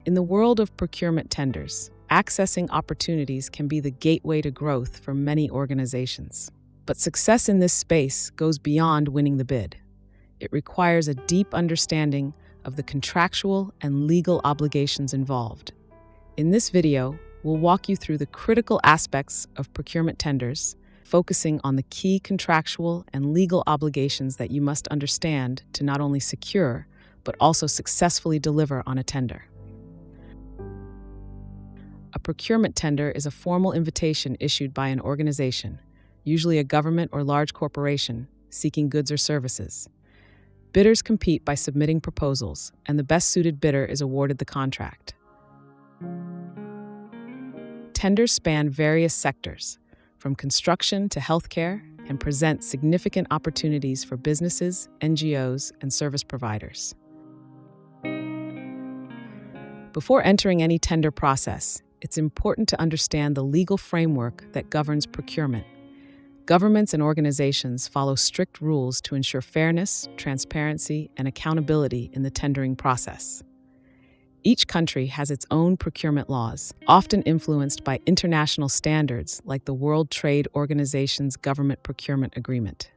In the world of procurement tenders, accessing opportunities can be the gateway to growth for many organizations. But success in this space goes beyond winning the bid. It requires a deep understanding of the contractual and legal obligations involved. In this video, we'll walk you through the critical aspects of procurement tenders, focusing on the key contractual and legal obligations that you must understand to not only secure, but also successfully deliver on a tender. A procurement tender is a formal invitation issued by an organization, usually a government or large corporation, seeking goods or services. Bidders compete by submitting proposals, and the best-suited bidder is awarded the contract. Tenders span various sectors, from construction to healthcare, and present significant opportunities for businesses, NGOs, and service providers. Before entering any tender process, it's important to understand the legal framework that governs procurement. Governments and organizations follow strict rules to ensure fairness, transparency, and accountability in the tendering process. Each country has its own procurement laws, often influenced by international standards like the World Trade Organization's Government Procurement Agreement.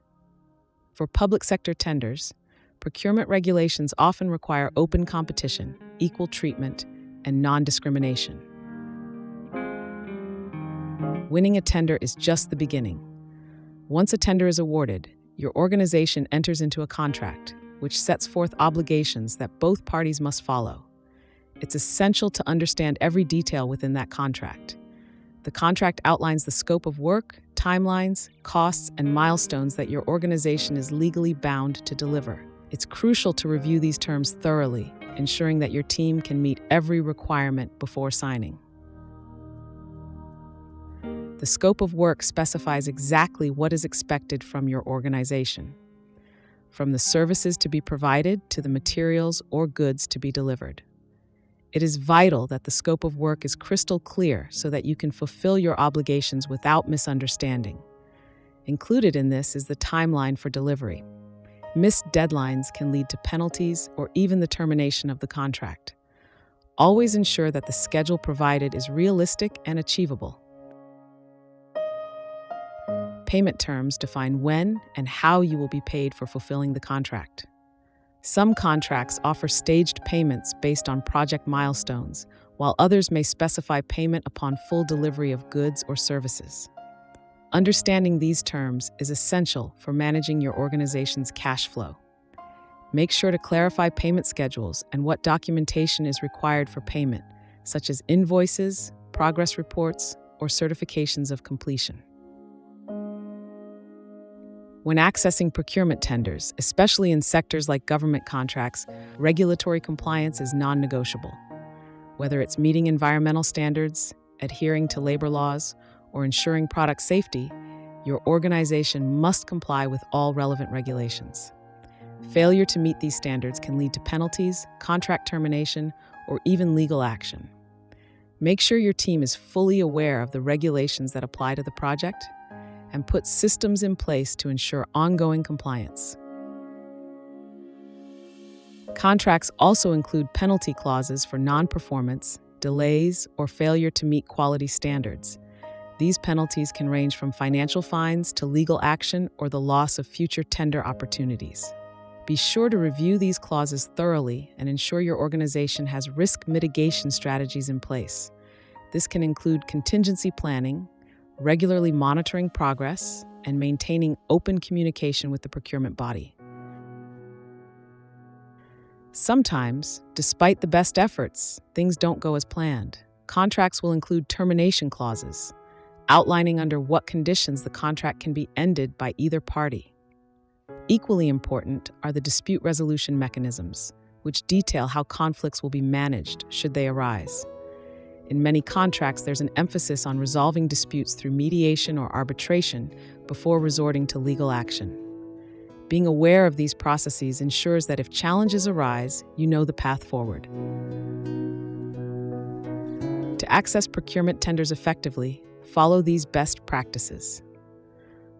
For public sector tenders, procurement regulations often require open competition, equal treatment, and non-discrimination. Winning a tender is just the beginning. Once a tender is awarded, your organization enters into a contract, which sets forth obligations that both parties must follow. It's essential to understand every detail within that contract. The contract outlines the scope of work, timelines, costs, and milestones that your organization is legally bound to deliver. It's crucial to review these terms thoroughly, ensuring that your team can meet every requirement before signing. The scope of work specifies exactly what is expected from your organization, from the services to be provided to the materials or goods to be delivered. It is vital that the scope of work is crystal clear so that you can fulfill your obligations without misunderstanding. Included in this is the timeline for delivery. Missed deadlines can lead to penalties or even the termination of the contract. Always ensure that the schedule provided is realistic and achievable. Payment terms define when and how you will be paid for fulfilling the contract. Some contracts offer staged payments based on project milestones, while others may specify payment upon full delivery of goods or services. Understanding these terms is essential for managing your organization's cash flow. Make sure to clarify payment schedules and what documentation is required for payment, such as invoices, progress reports, or certifications of completion. When accessing procurement tenders, especially in sectors like government contracts, regulatory compliance is non-negotiable. Whether it's meeting environmental standards, adhering to labor laws, or ensuring product safety, your organization must comply with all relevant regulations. Failure to meet these standards can lead to penalties, contract termination, or even legal action. Make sure your team is fully aware of the regulations that apply to the project and put systems in place to ensure ongoing compliance. Contracts also include penalty clauses for non-performance, delays, or failure to meet quality standards. These penalties can range from financial fines to legal action or the loss of future tender opportunities. Be sure to review these clauses thoroughly and ensure your organization has risk mitigation strategies in place. This can include contingency planning, regularly monitoring progress, and maintaining open communication with the procurement body. Sometimes, despite the best efforts, things don't go as planned. Contracts will include termination clauses, outlining under what conditions the contract can be ended by either party. Equally important are the dispute resolution mechanisms, which detail how conflicts will be managed should they arise. In many contracts, there's an emphasis on resolving disputes through mediation or arbitration before resorting to legal action. Being aware of these processes ensures that if challenges arise, you know the path forward. To access procurement tenders effectively, follow these best practices.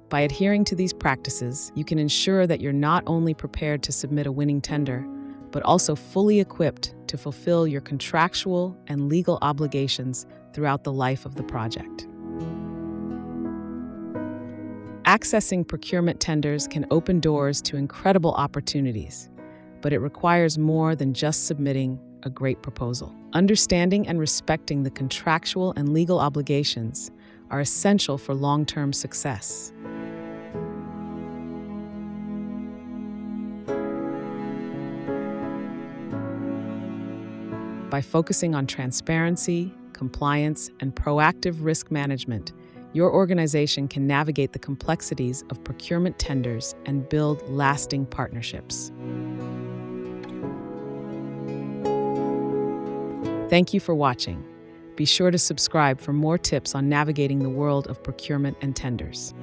By adhering to these practices, you can ensure that you're not only prepared to submit a winning tender, but also fully equipped to fulfill your contractual and legal obligations throughout the life of the project. Accessing procurement tenders can open doors to incredible opportunities, but it requires more than just submitting a great proposal. Understanding and respecting the contractual and legal obligations are essential for long-term success. By focusing on transparency, compliance, and proactive risk management, your organization can navigate the complexities of procurement tenders and build lasting partnerships. Thank you for watching. Be sure to subscribe for more tips on navigating the world of procurement and tenders.